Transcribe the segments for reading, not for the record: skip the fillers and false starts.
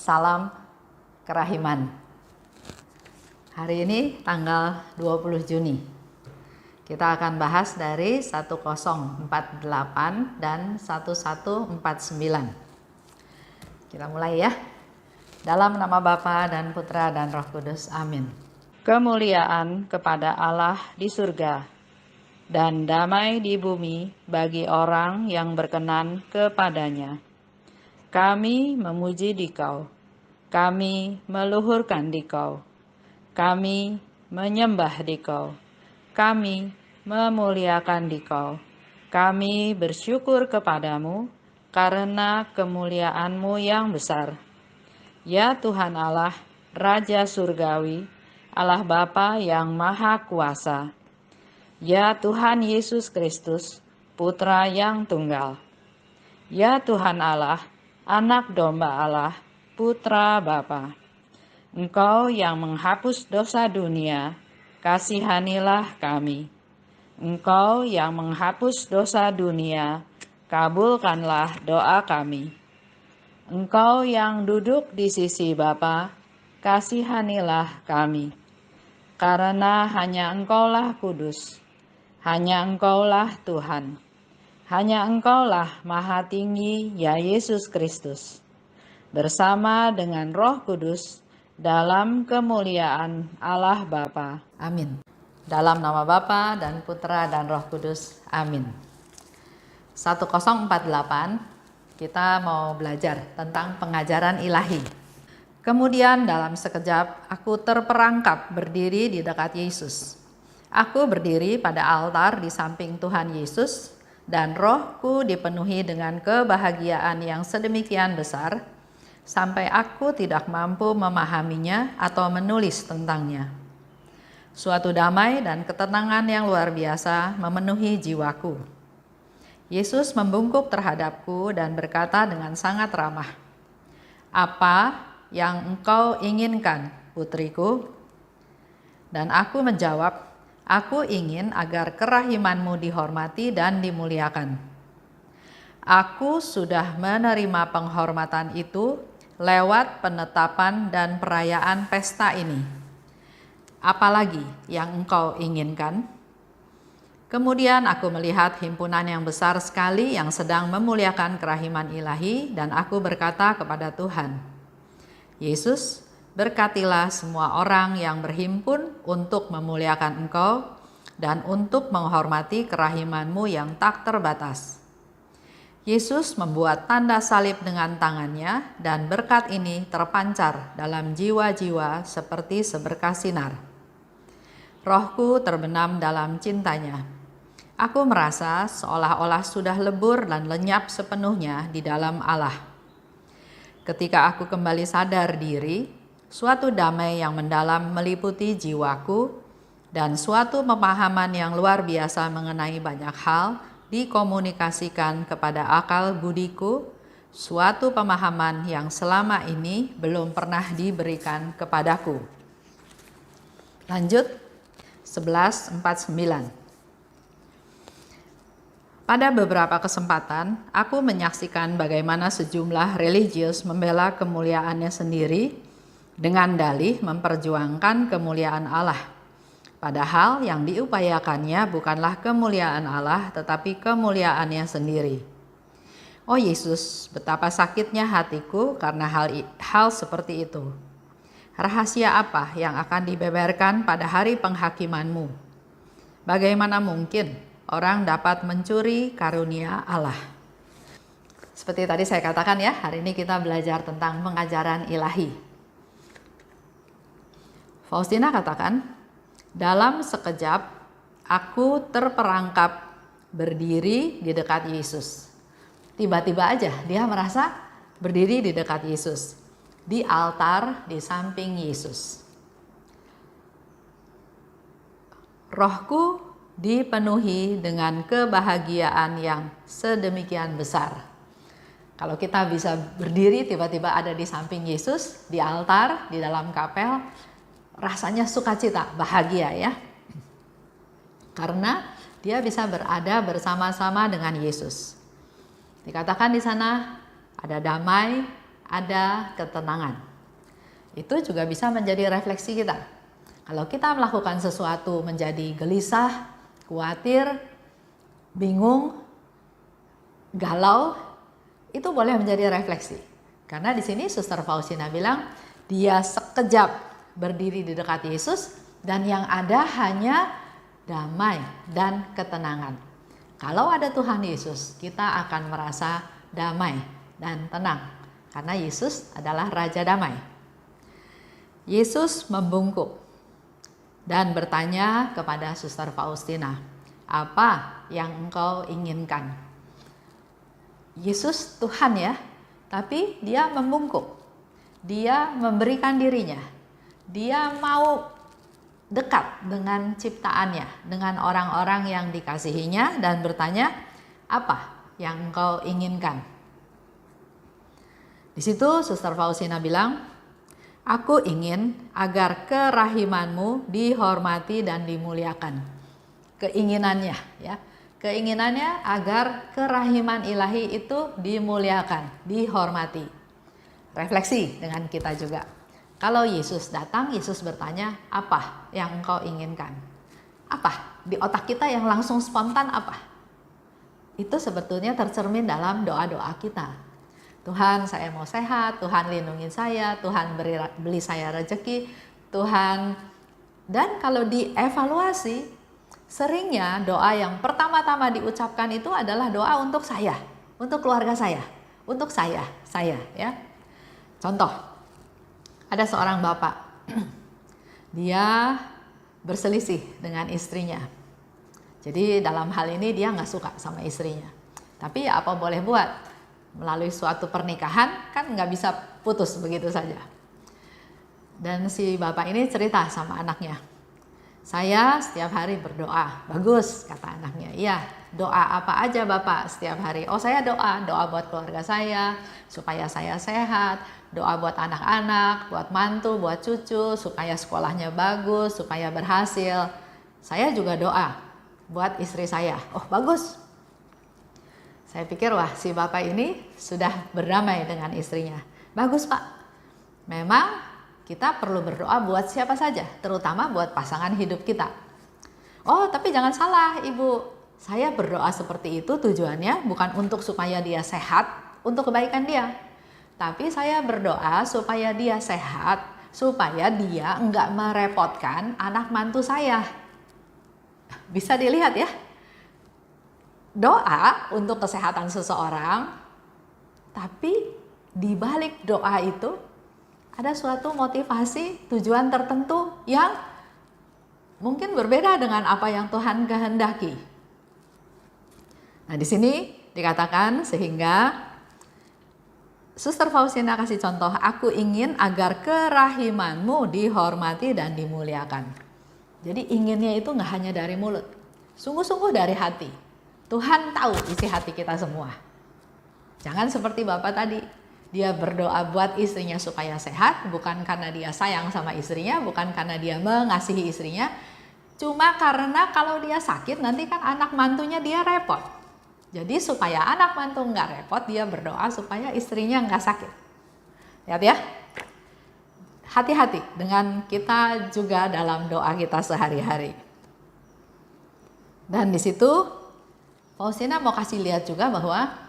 Salam Kerahiman. Hari ini tanggal 20 Juni. Kita akan bahas dari 1048 dan 1149. Kita mulai ya. Dalam nama Bapa dan Putra dan Roh Kudus. Amin. Kemuliaan kepada Allah di surga dan damai di bumi bagi orang yang berkenan kepadanya. Kami memuji Dikau, kami meluhurkan Dikau, kami menyembah Dikau, kami memuliakan Dikau, kami bersyukur kepadamu karena kemuliaan-Mu yang besar. Ya Tuhan Allah, Raja Surgawi, Allah Bapa yang Maha Kuasa. Ya Tuhan Yesus Kristus, Putra yang Tunggal. Ya Tuhan Allah, Anak Domba Allah, Putra Bapa. Engkau yang menghapus dosa dunia, kasihanilah kami. Engkau yang menghapus dosa dunia, kabulkanlah doa kami. Engkau yang duduk di sisi Bapa, kasihanilah kami. Karena hanya Engkaulah kudus, hanya Engkaulah Tuhan. Hanya Engkaulah Maha Tinggi, ya Yesus Kristus, bersama dengan Roh Kudus dalam kemuliaan Allah Bapa. Amin. Dalam nama Bapa dan Putra dan Roh Kudus. Amin. 1048 kita mau belajar tentang pengajaran ilahi. Kemudian dalam sekejap aku terperangkap berdiri di dekat Yesus. Aku berdiri pada altar di samping Tuhan Yesus, dan rohku dipenuhi dengan kebahagiaan yang sedemikian besar, sampai aku tidak mampu memahaminya atau menulis tentangnya. Suatu damai dan ketenangan yang luar biasa memenuhi jiwaku. Yesus membungkuk terhadapku dan berkata dengan sangat ramah, "Apa yang engkau inginkan, putriku?" Dan aku menjawab, "Aku ingin agar kerahimanmu dihormati dan dimuliakan." Aku sudah menerima penghormatan itu lewat penetapan dan perayaan pesta ini. Apalagi yang engkau inginkan? Kemudian aku melihat himpunan yang besar sekali yang sedang memuliakan kerahiman ilahi, dan aku berkata kepada Tuhan, "Yesus, berkatilah semua orang yang berhimpun untuk memuliakan Engkau dan untuk menghormati kerahiman-Mu yang tak terbatas." Yesus membuat tanda salib dengan tangannya, dan berkat ini terpancar dalam jiwa-jiwa seperti seberkas sinar. Rohku terbenam dalam cintanya. Aku merasa seolah-olah sudah lebur dan lenyap sepenuhnya di dalam Allah. Ketika aku kembali sadar diri, suatu damai yang mendalam meliputi jiwaku, dan suatu pemahaman yang luar biasa mengenai banyak hal dikomunikasikan kepada akal budiku, suatu pemahaman yang selama ini belum pernah diberikan kepadaku. Lanjut, 1149. Pada beberapa kesempatan, aku menyaksikan bagaimana sejumlah religius membela kemuliaannya sendiri dengan dalih memperjuangkan kemuliaan Allah. Padahal yang diupayakannya bukanlah kemuliaan Allah, tetapi kemuliaannya sendiri. Oh Yesus, betapa sakitnya hatiku karena hal seperti itu. Rahasia apa yang akan dibeberkan pada hari penghakiman-Mu? Bagaimana mungkin orang dapat mencuri karunia Allah? Seperti tadi saya katakan ya, hari ini kita belajar tentang pengajaran ilahi. Faustina katakan, dalam sekejap aku terperangkap berdiri di dekat Yesus. Tiba-tiba aja dia merasa berdiri di dekat Yesus, di altar di samping Yesus. Rohku dipenuhi dengan kebahagiaan yang sedemikian besar. Kalau kita bisa berdiri tiba-tiba ada di samping Yesus, di altar, di dalam kapel, rasanya sukacita, bahagia ya. Karena dia bisa berada bersama-sama dengan Yesus. Dikatakan di sana ada damai, ada ketenangan. Itu juga bisa menjadi refleksi kita. Kalau kita melakukan sesuatu menjadi gelisah, khawatir, bingung, galau, itu boleh menjadi refleksi. Karena di sini Suster Faustina bilang, dia sekejap berdiri di dekat Yesus dan yang ada hanya damai dan ketenangan. Kalau ada Tuhan Yesus, kita akan merasa damai dan tenang. Karena Yesus adalah Raja Damai. Yesus membungkuk dan bertanya kepada Suster Faustina, apa yang engkau inginkan? Yesus Tuhan ya, tapi dia membungkuk. Dia memberikan dirinya. Dia mau dekat dengan ciptaannya, dengan orang-orang yang dikasihinya dan bertanya, apa yang engkau inginkan? Di situ Suster Faustina bilang, aku ingin agar kerahimanmu dihormati dan dimuliakan. Keinginannya ya. Keinginannya agar kerahiman ilahi itu dimuliakan, dihormati. Refleksi dengan kita juga. Kalau Yesus datang, Yesus bertanya, apa yang engkau inginkan? Apa? Di otak kita yang langsung spontan apa? Itu sebetulnya tercermin dalam doa-doa kita. Tuhan, saya mau sehat, Tuhan lindungi saya, Tuhan beli saya rezeki, Tuhan. Dan kalau dievaluasi, seringnya doa yang pertama-tama diucapkan itu adalah doa untuk saya, untuk keluarga saya, untuk saya ya. Contoh, ada seorang bapak, dia berselisih dengan istrinya. Jadi dalam hal ini dia nggak suka sama istrinya. Tapi ya apa boleh buat, melalui suatu pernikahan kan nggak bisa putus begitu saja. Dan si bapak ini cerita sama anaknya, saya setiap hari berdoa. Bagus, kata anaknya. Iya, doa apa aja Bapak setiap hari? Oh, saya doa buat keluarga saya, supaya saya sehat, doa buat anak-anak, buat mantu, buat cucu, supaya sekolahnya bagus, supaya berhasil. Saya juga doa buat istri saya. Oh, bagus. Saya pikir, wah, si Bapak ini sudah berdamai dengan istrinya. Bagus, Pak. Memang kita perlu berdoa buat siapa saja, terutama buat pasangan hidup kita. Oh, tapi jangan salah, Ibu. Saya berdoa seperti itu tujuannya bukan untuk supaya dia sehat, untuk kebaikan dia. Tapi saya berdoa supaya dia sehat, supaya dia enggak merepotkan anak mantu saya. Bisa dilihat ya. Doa untuk kesehatan seseorang, tapi di balik doa itu ada suatu motivasi, tujuan tertentu yang mungkin berbeda dengan apa yang Tuhan kehendaki. Nah, di sini dikatakan sehingga Suster Faustina kasih contoh, aku ingin agar kerahimanmu dihormati dan dimuliakan. Jadi inginnya itu nggak hanya dari mulut, sungguh-sungguh dari hati. Tuhan tahu isi hati kita semua. Jangan seperti Bapak tadi. Dia berdoa buat istrinya supaya sehat, bukan karena dia sayang sama istrinya, bukan karena dia mengasihi istrinya, cuma karena kalau dia sakit nanti kan anak mantunya dia repot. Jadi supaya anak mantu nggak repot, dia berdoa supaya istrinya nggak sakit. Lihat ya, hati-hati dengan kita juga dalam doa kita sehari-hari. Dan di situ Faustina mau kasih lihat juga bahwa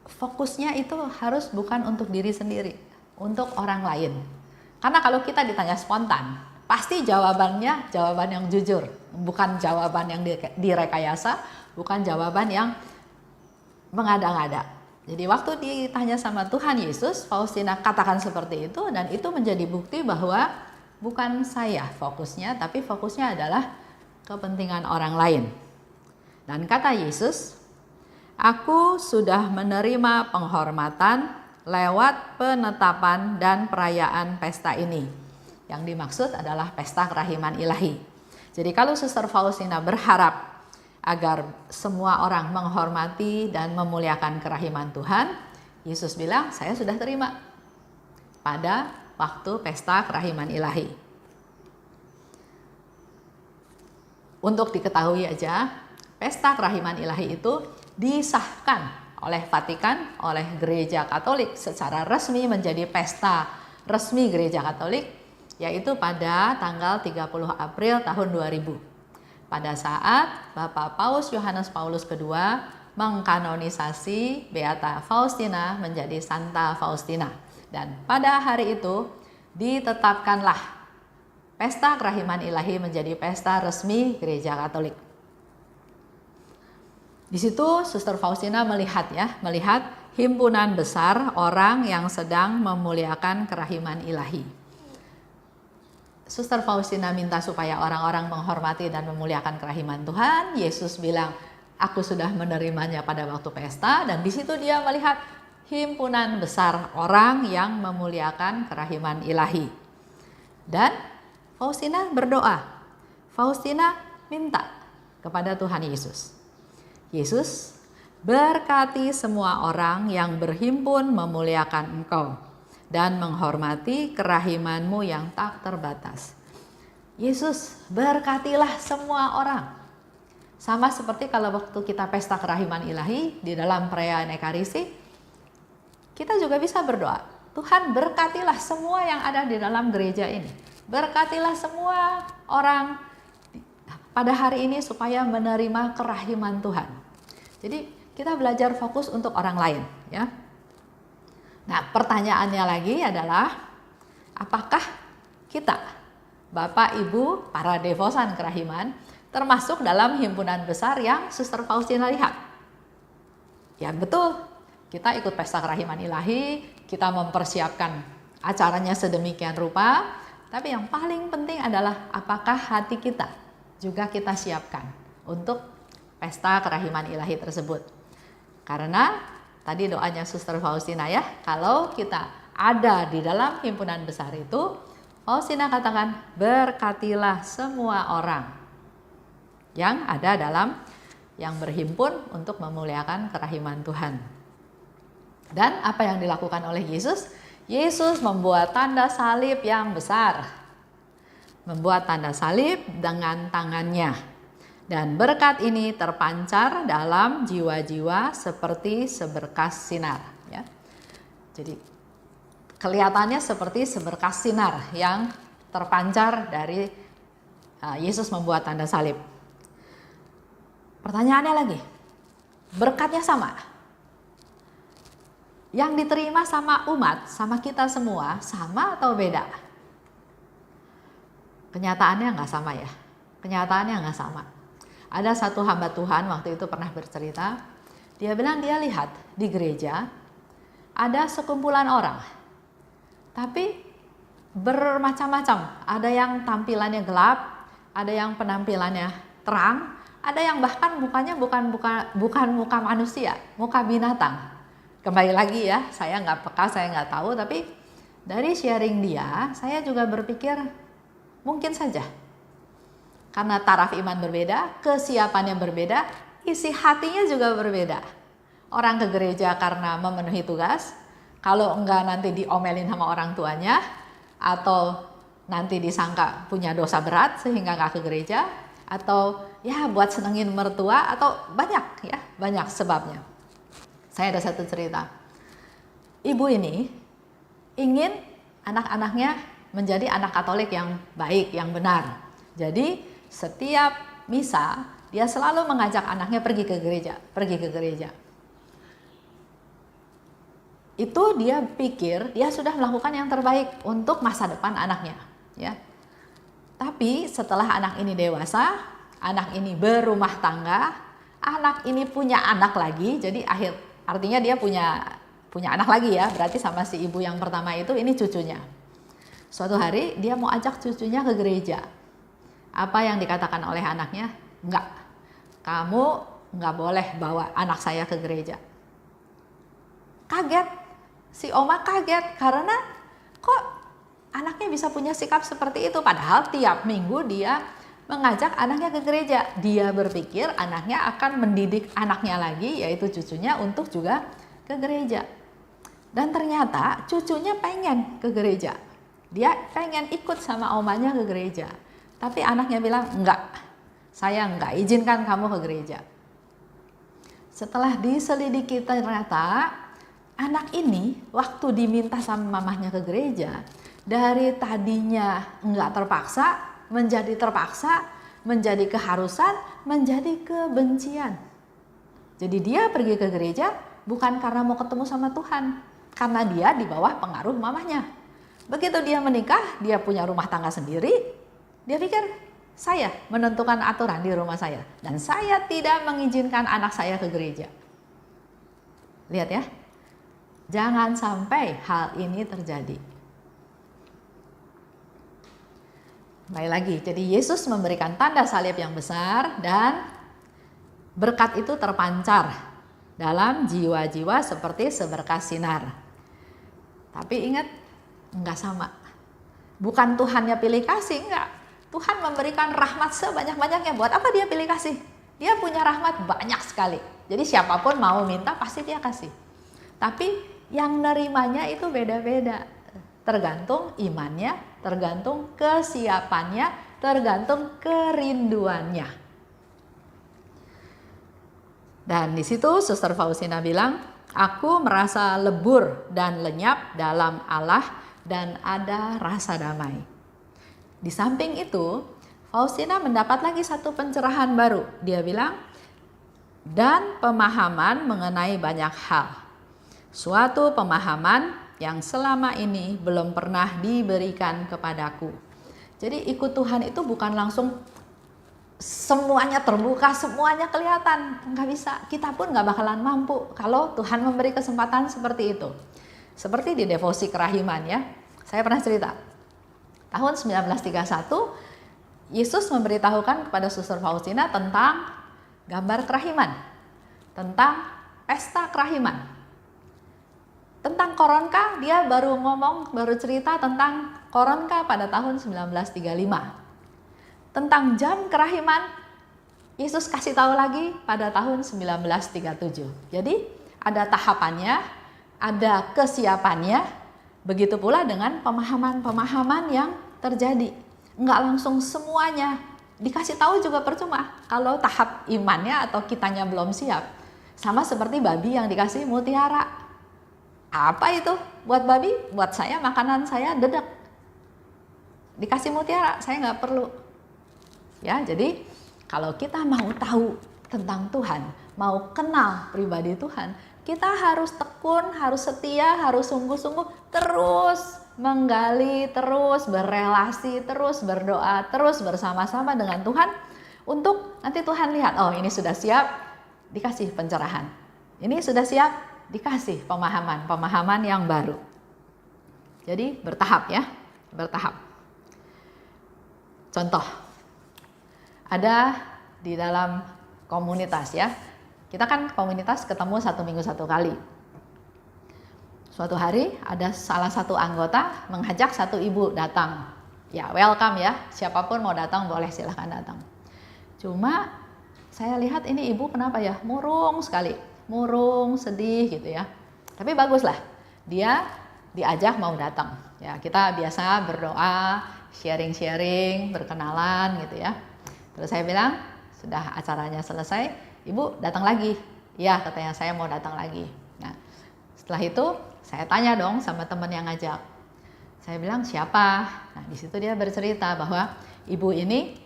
fokusnya itu harus bukan untuk diri sendiri, untuk orang lain. Karena kalau kita ditanya spontan, pasti jawabannya jawaban yang jujur, bukan jawaban yang direkayasa, bukan jawaban yang mengada-ngada. Jadi waktu ditanya sama Tuhan Yesus, Faustina katakan seperti itu, dan itu menjadi bukti bahwa bukan saya fokusnya, tapi fokusnya adalah kepentingan orang lain. Dan kata Yesus, aku sudah menerima penghormatan lewat penetapan dan perayaan pesta ini. Yang dimaksud adalah pesta kerahiman ilahi. Jadi kalau Suster Faustina berharap agar semua orang menghormati dan memuliakan kerahiman Tuhan, Yesus bilang, saya sudah terima pada waktu pesta kerahiman ilahi. Untuk diketahui aja, pesta kerahiman ilahi itu disahkan oleh Vatikan, oleh Gereja Katolik secara resmi menjadi pesta resmi Gereja Katolik, yaitu pada tanggal 30 April tahun 2000. Pada saat Bapak Paus Yohanes Paulus II mengkanonisasi Beata Faustina menjadi Santa Faustina. Dan pada hari itu ditetapkanlah pesta kerahiman ilahi menjadi pesta resmi Gereja Katolik. Di situ Suster Faustina melihat himpunan besar orang yang sedang memuliakan kerahiman ilahi. Suster Faustina minta supaya orang-orang menghormati dan memuliakan kerahiman Tuhan. Yesus bilang, aku sudah menerimanya pada waktu pesta, dan di situ dia melihat himpunan besar orang yang memuliakan kerahiman ilahi. Dan Faustina berdoa. Faustina minta kepada Tuhan Yesus. Yesus, berkati semua orang yang berhimpun memuliakan Engkau dan menghormati kerahiman-Mu yang tak terbatas. Yesus, berkatilah semua orang. Sama seperti kalau waktu kita pesta kerahiman ilahi di dalam perayaan Ekaristi, kita juga bisa berdoa, Tuhan berkatilah semua yang ada di dalam gereja ini. Berkatilah semua orang pada hari ini supaya menerima kerahiman Tuhan. Jadi kita belajar fokus untuk orang lain, ya. Nah, pertanyaannya lagi adalah, apakah kita, Bapak, Ibu, para devosan kerahiman, termasuk dalam himpunan besar yang Suster Faustina lihat? Ya betul, kita ikut pesta kerahiman ilahi, kita mempersiapkan acaranya sedemikian rupa, tapi yang paling penting adalah apakah hati kita juga kita siapkan untuk pesta kerahiman ilahi tersebut. Karena tadi doanya Suster Faustina ya, kalau kita ada di dalam himpunan besar itu, Faustina katakan, berkatilah semua orang yang ada dalam, yang berhimpun untuk memuliakan kerahiman Tuhan. Dan apa yang dilakukan oleh Yesus? Yesus membuat tanda salib yang besar. Membuat tanda salib dengan tangannya. Dan berkat ini terpancar dalam jiwa-jiwa seperti seberkas sinar. Ya. Jadi kelihatannya seperti seberkas sinar yang terpancar dari Yesus membuat tanda salib. Pertanyaannya lagi, berkatnya sama? Yang diterima sama umat, sama kita semua, sama atau beda? Kenyataannya nggak sama ya. Kenyataannya nggak sama. Ada satu hamba Tuhan waktu itu pernah bercerita, dia bilang dia lihat di gereja ada sekumpulan orang, tapi bermacam-macam. Ada yang tampilannya gelap, ada yang penampilannya terang, ada yang bahkan mukanya bukan muka manusia, muka binatang. Kembali lagi ya, saya nggak peka, saya nggak tahu, tapi dari sharing dia, saya juga berpikir mungkin saja. Karena taraf iman berbeda, kesiapannya berbeda, isi hatinya juga berbeda. Orang ke gereja karena memenuhi tugas, kalau enggak nanti diomelin sama orang tuanya, atau nanti disangka punya dosa berat sehingga enggak ke gereja, atau ya buat senengin mertua, atau banyak sebabnya. Saya ada satu cerita. Ibu ini ingin anak-anaknya menjadi anak Katolik yang baik, yang benar. Jadi setiap misa dia selalu mengajak anaknya pergi ke gereja. Itu dia pikir dia sudah melakukan yang terbaik untuk masa depan anaknya, ya. Tapi setelah anak ini dewasa, anak ini berumah tangga, anak ini punya anak lagi, jadi artinya dia punya anak lagi ya, berarti sama si ibu yang pertama itu ini cucunya. Suatu hari dia mau ajak cucunya ke gereja. Apa yang dikatakan oleh anaknya? Enggak, kamu enggak boleh bawa anak saya ke gereja. Kaget, si oma kaget karena kok anaknya bisa punya sikap seperti itu. Padahal tiap minggu dia mengajak anaknya ke gereja. Dia berpikir anaknya akan mendidik anaknya lagi, yaitu cucunya, untuk juga ke gereja. Dan ternyata cucunya pengen ke gereja. Dia pengen ikut sama omanya ke gereja. Tapi anaknya bilang, enggak, saya enggak izinkan kamu ke gereja. Setelah diselidiki ternyata anak ini waktu diminta sama mamahnya ke gereja, dari tadinya enggak terpaksa, menjadi keharusan, menjadi kebencian. Jadi dia pergi ke gereja bukan karena mau ketemu sama Tuhan, karena dia di bawah pengaruh mamahnya. Begitu dia menikah, dia punya rumah tangga sendiri, dia pikir saya menentukan aturan di rumah saya dan saya tidak mengizinkan anak saya ke gereja. Lihat ya, jangan sampai hal ini terjadi. Kembali lagi, jadi Yesus memberikan tanda salib yang besar dan berkat itu terpancar dalam jiwa-jiwa seperti seberkas sinar. Tapi ingat, enggak sama. Bukan Tuhannya pilih kasih, enggak. Tuhan memberikan rahmat sebanyak-banyaknya. Buat apa dia pilih kasih? Dia punya rahmat banyak sekali. Jadi siapapun mau minta pasti dia kasih. Tapi yang nerimanya itu beda-beda. Tergantung imannya, tergantung kesiapannya, tergantung kerinduannya. Dan di situ Suster Faustina bilang, aku merasa lebur dan lenyap dalam Allah dan ada rasa damai. Di samping itu, Faustina mendapat lagi satu pencerahan baru. Dia bilang, dan pemahaman mengenai banyak hal. Suatu pemahaman yang selama ini belum pernah diberikan kepadaku. Jadi ikut Tuhan itu bukan langsung semuanya terbuka, semuanya kelihatan. Nggak bisa, kita pun nggak bakalan mampu kalau Tuhan memberi kesempatan seperti itu. Seperti di devosi kerahiman ya. Saya pernah cerita. Tahun 1931, Yesus memberitahukan kepada Suster Faustina tentang gambar kerahiman, tentang pesta kerahiman. Tentang koronka, dia baru cerita tentang koronka pada tahun 1935. Tentang jam kerahiman, Yesus kasih tahu lagi pada tahun 1937. Jadi ada tahapannya, ada kesiapannya. Begitu pula dengan pemahaman-pemahaman yang terjadi. Enggak langsung semuanya. Dikasih tahu juga percuma kalau tahap imannya atau kitanya belum siap. Sama seperti babi yang dikasih mutiara. Apa itu buat babi? Buat saya makanan saya dedek. Dikasih mutiara, saya nggak perlu. Ya, jadi kalau kita mau tahu tentang Tuhan, mau kenal pribadi Tuhan, kita harus tekun, harus setia, harus sungguh-sungguh terus menggali, terus berelasi, terus berdoa, terus bersama-sama dengan Tuhan untuk nanti Tuhan lihat, oh ini sudah siap, dikasih pencerahan. Ini sudah siap, dikasih pemahaman yang baru. Jadi bertahap ya, bertahap. Contoh, ada di dalam komunitas ya. Kita kan komunitas ketemu 1 minggu 1 kali. Suatu hari ada salah satu anggota mengajak satu ibu datang. Ya welcome ya, siapapun mau datang boleh silahkan datang. Cuma saya lihat ini ibu kenapa ya, murung sekali. Murung, sedih gitu ya. Tapi baguslah, dia diajak mau datang. Ya kita biasa berdoa, sharing-sharing, berkenalan gitu ya. Terus saya bilang, sudah acaranya selesai, ibu datang lagi. Ya katanya saya mau datang lagi. Nah setelah itu saya tanya dong sama teman yang ngajak. Saya bilang siapa? Nah di situ dia bercerita bahwa ibu ini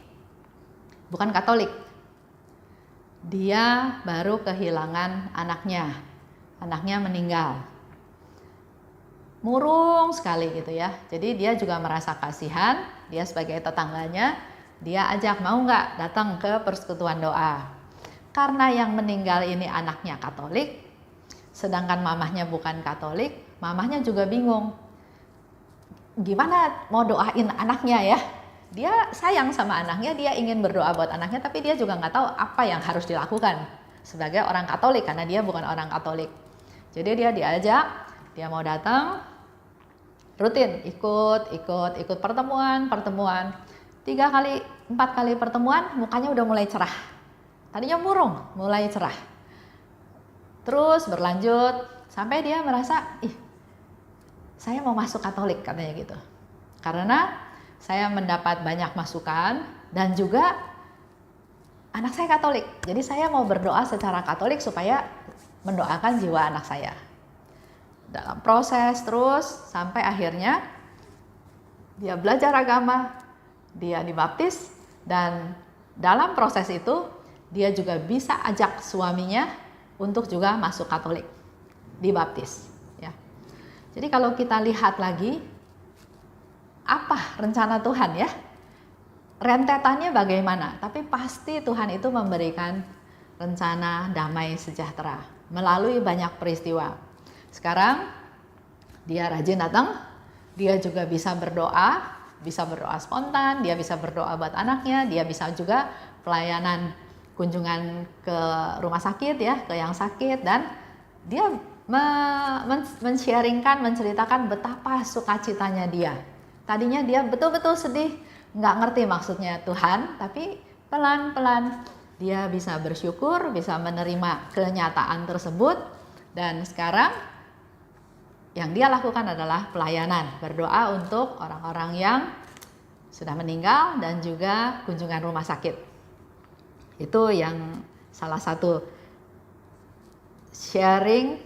bukan Katolik. Dia baru kehilangan anaknya. Anaknya meninggal. Murung sekali gitu ya. Jadi dia juga merasa kasihan. Dia sebagai tetangganya, dia ajak mau nggak datang ke persekutuan doa. Karena yang meninggal ini anaknya Katolik, sedangkan mamahnya bukan Katolik, mamahnya juga bingung. Gimana mau doain anaknya ya? Dia sayang sama anaknya, dia ingin berdoa buat anaknya, tapi dia juga nggak tahu apa yang harus dilakukan sebagai orang Katolik, karena dia bukan orang Katolik. Jadi dia diajak, dia mau datang, rutin ikut pertemuan. 3 kali, 4 kali pertemuan, mukanya udah mulai cerah. Tadinya murung, mulai cerah. Terus berlanjut sampai dia merasa, saya mau masuk Katolik katanya gitu. Karena saya mendapat banyak masukan dan juga anak saya Katolik, jadi saya mau berdoa secara Katolik supaya mendoakan jiwa anak saya. Dalam proses terus sampai akhirnya dia belajar agama, dia dibaptis, dan dalam proses itu dia juga bisa ajak suaminya untuk juga masuk Katolik, dibaptis. Ya. Jadi kalau kita lihat lagi, apa rencana Tuhan ya? Rentetannya bagaimana? Tapi pasti Tuhan itu memberikan rencana damai sejahtera melalui banyak peristiwa. Sekarang dia rajin datang, dia juga bisa berdoa spontan, dia bisa berdoa buat anaknya, dia bisa juga pelayanan kunjungan ke rumah sakit ya, ke yang sakit, dan dia men-sharingkan, menceritakan betapa sukacitanya dia. Tadinya dia betul-betul sedih, nggak ngerti maksudnya Tuhan, tapi pelan-pelan dia bisa bersyukur, bisa menerima kenyataan tersebut, dan sekarang yang dia lakukan adalah pelayanan, berdoa untuk orang-orang yang sudah meninggal dan juga kunjungan rumah sakit. Itu yang salah satu sharing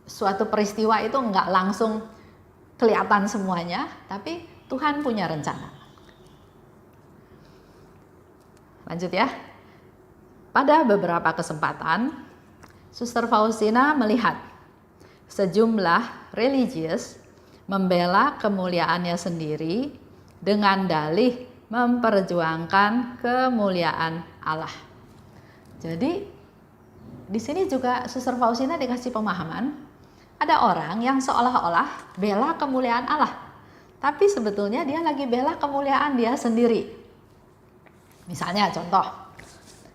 suatu peristiwa itu nggak langsung kelihatan semuanya, tapi Tuhan punya rencana. Lanjut ya. Pada beberapa kesempatan, Suster Faustina melihat sejumlah religius membela kemuliaannya sendiri dengan dalih memperjuangkan kemuliaan Allah. Jadi di sini juga Suster Faustina dikasih pemahaman, ada orang yang seolah-olah bela kemuliaan Allah, tapi sebetulnya dia lagi bela kemuliaan dia sendiri. Misalnya contoh,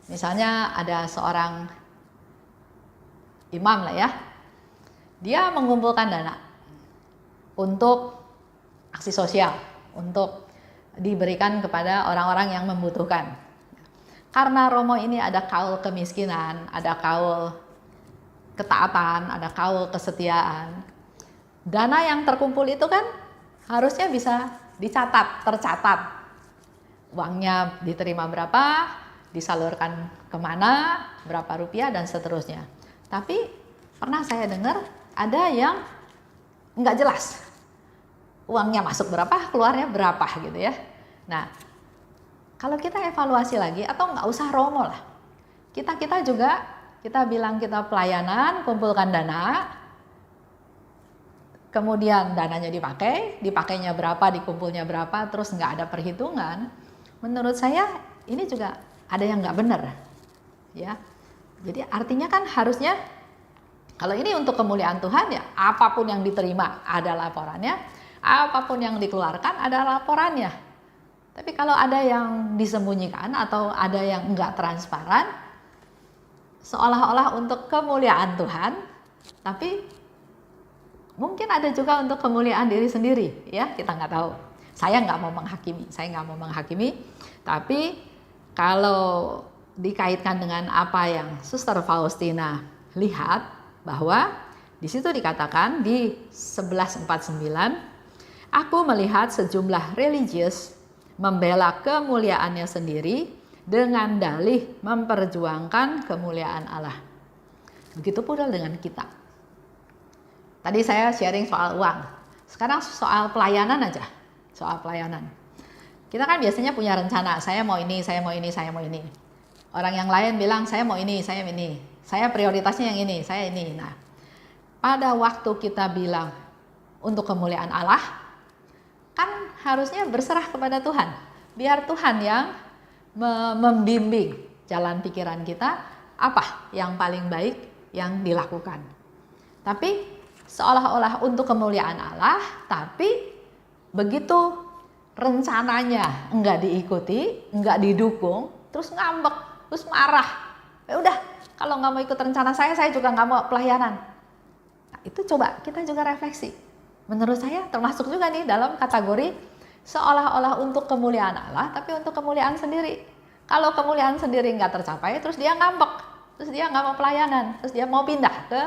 misalnya ada seorang imam lah ya, dia mengumpulkan dana untuk aksi sosial, untuk diberikan kepada orang-orang yang membutuhkan. Karena Romo ini ada kaul kemiskinan, ada kaul ketaatan, ada kaul kesetiaan. Dana yang terkumpul itu kan harusnya bisa dicatat, tercatat. Uangnya diterima berapa, disalurkan kemana, berapa rupiah, dan seterusnya. Tapi pernah saya dengar ada yang nggak jelas. Uangnya masuk berapa, keluarnya berapa gitu ya. Nah, kalau kita evaluasi lagi, atau nggak usah Romo lah, kita juga, kita bilang kita pelayanan, kumpulkan dana, kemudian dananya dipakainya berapa, dikumpulnya berapa, terus nggak ada perhitungan. Menurut saya ini juga ada yang nggak benar, ya. Jadi artinya kan harusnya kalau ini untuk kemuliaan Tuhan ya, apapun yang diterima ada laporannya, apapun yang dikeluarkan ada laporannya. Tapi kalau ada yang disembunyikan atau ada yang enggak transparan, seolah-olah untuk kemuliaan Tuhan, tapi mungkin ada juga untuk kemuliaan diri sendiri, ya, kita nggak tahu. Saya nggak mau menghakimi, tapi kalau dikaitkan dengan apa yang Suster Faustina lihat, bahwa di situ dikatakan di 1149, aku melihat sejumlah religius membela kemuliaannya sendiri dengan dalih memperjuangkan kemuliaan Allah. Begitu pula dengan kita. Tadi saya sharing soal uang. Sekarang soal pelayanan aja. Soal pelayanan. Kita kan biasanya punya rencana, saya mau ini, saya mau ini, saya mau ini. Orang yang lain bilang saya mau ini, saya ini. Saya prioritasnya yang ini, saya ini. Nah, pada waktu kita bilang untuk kemuliaan Allah, kan harusnya berserah kepada Tuhan. Biar Tuhan yang membimbing jalan pikiran kita, apa yang paling baik yang dilakukan. Tapi seolah-olah untuk kemuliaan Allah, tapi begitu rencananya enggak diikuti, enggak didukung, terus ngambek, terus marah. Ya udah, kalau nggak mau ikut rencana saya juga nggak mau pelayanan. Nah, itu coba kita juga refleksi. Menurut saya termasuk juga nih dalam kategori seolah-olah untuk kemuliaan Allah, tapi untuk kemuliaan sendiri. Kalau kemuliaan sendiri nggak tercapai, terus dia ngambek, terus dia nggak mau pelayanan, terus dia mau pindah ke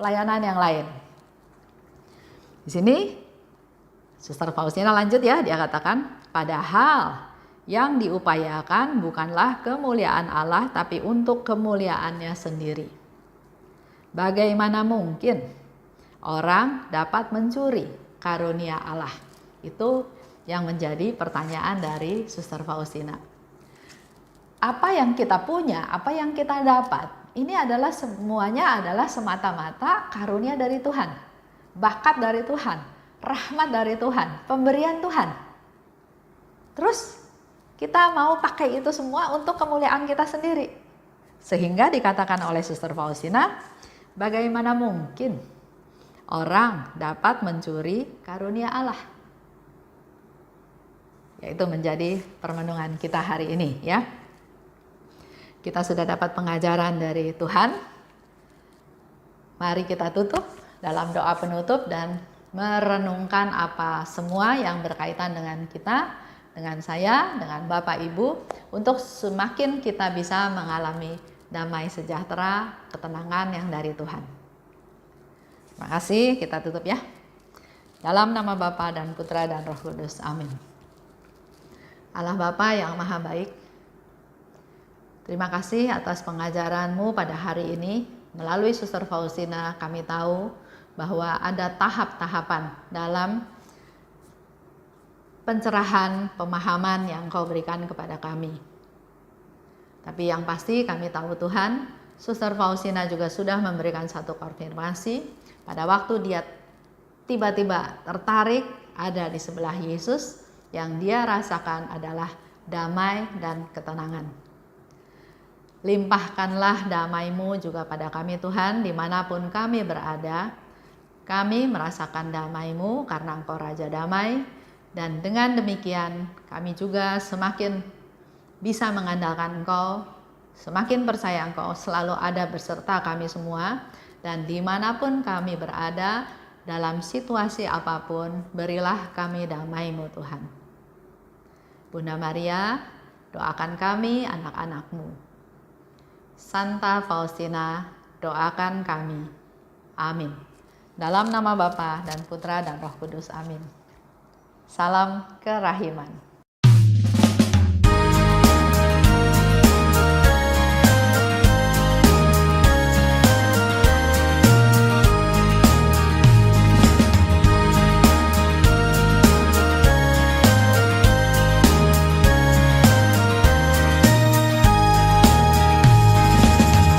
pelayanan yang lain. Di sini Suster Faustina lanjut ya, dia katakan, padahal Yang diupayakan bukanlah kemuliaan Allah, tapi untuk kemuliaannya sendiri. Bagaimana mungkin orang dapat mencuri karunia Allah? Itu yang menjadi pertanyaan dari Suster Faustina. Apa yang kita punya, apa yang kita dapat, ini adalah semuanya adalah semata-mata karunia dari Tuhan, bakat dari Tuhan, rahmat dari Tuhan, pemberian Tuhan. Terus kita mau pakai itu semua untuk kemuliaan kita sendiri. Sehingga dikatakan oleh Suster Faustina, bagaimana mungkin orang dapat mencuri karunia Allah? Yaitu menjadi permenungan kita hari ini ya. Kita sudah dapat pengajaran dari Tuhan. Mari kita tutup dalam doa penutup dan merenungkan apa semua yang berkaitan dengan kita, dengan saya, dengan Bapak Ibu, untuk semakin kita bisa mengalami damai sejahtera, ketenangan yang dari Tuhan. Terima kasih, kita tutup ya. Dalam nama Bapa dan Putra dan Roh Kudus, amin. Allah Bapa yang Maha Baik, terima kasih atas pengajaran-Mu pada hari ini. Melalui Suster Faustina kami tahu bahwa ada tahap-tahapan dalam pencerahan pemahaman yang Kau berikan kepada kami. Tapi yang pasti kami tahu Tuhan, Suster Faustina juga sudah memberikan satu konfirmasi pada waktu dia tiba-tiba tertarik ada di sebelah Yesus, yang dia rasakan adalah damai dan ketenangan. Limpahkanlah damai-Mu juga pada kami Tuhan, dimanapun kami berada. Kami merasakan damai-Mu karena Engkau Raja Damai, dan dengan demikian kami juga semakin bisa mengandalkan Engkau, semakin percaya Engkau selalu ada berserta kami semua, dan dimanapun kami berada, dalam situasi apapun, berilah kami damai-Mu Tuhan. Bunda Maria, doakan kami anak-anak-Mu. Santa Faustina, doakan kami. Amin. Dalam nama Bapa dan Putra dan Roh Kudus, amin. Salam kerahiman.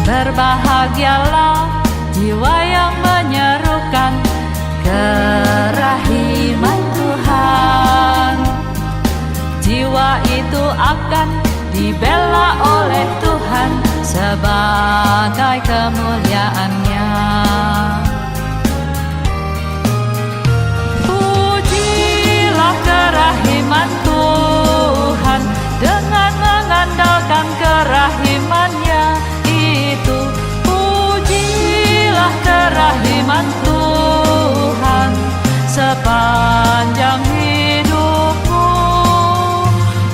Berbahagialah jiwa yang menyerukan kerahiman Tuhan. Jiwa itu akan dibela oleh Tuhan sebagai kemuliaan-Nya. Pujilah kerahiman Tuhan dengan mengandalkan kerahiman-Nya itu. Pujilah kerahiman Tuhan sepanjang hidupmu.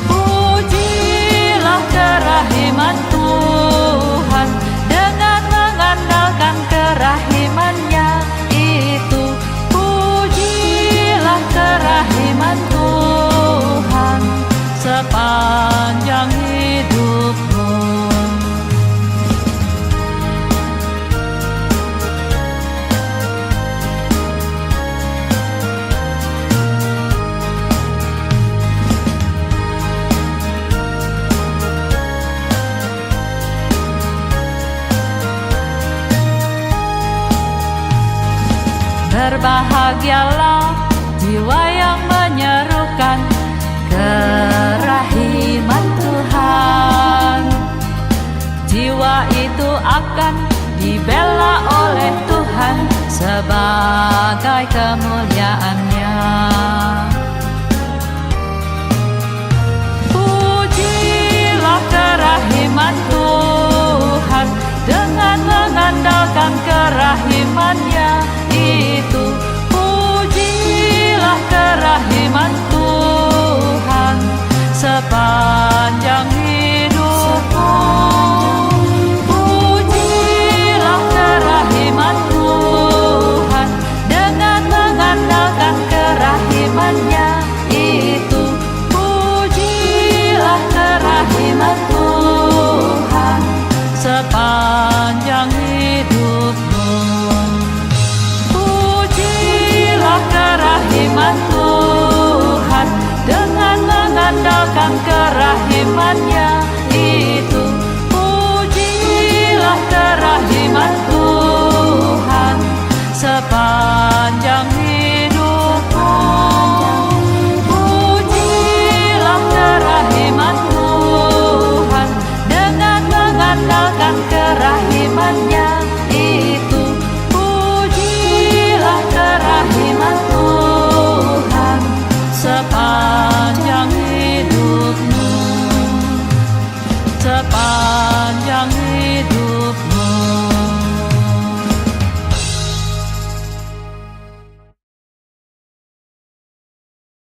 Pujilah kerahiman Tuhan dengan mengandalkan kerahiman-Nya itu. Pujilah kerahiman Tuhan sepanjang hidupmu. Berbahagialah jiwa yang menyerukan kerahiman Tuhan. Jiwa itu akan dibela oleh Tuhan sebagai kemuliaan-Nya. Pujilah kerahiman Tuhan dengan mengandalkan kerahiman-Nya itu. Pujilah kerahiman Tuhan sepanjang hidupmu. Pujilah kerahiman Tuhan dengan mengandalkan mengandalkan kerahiman-Nya.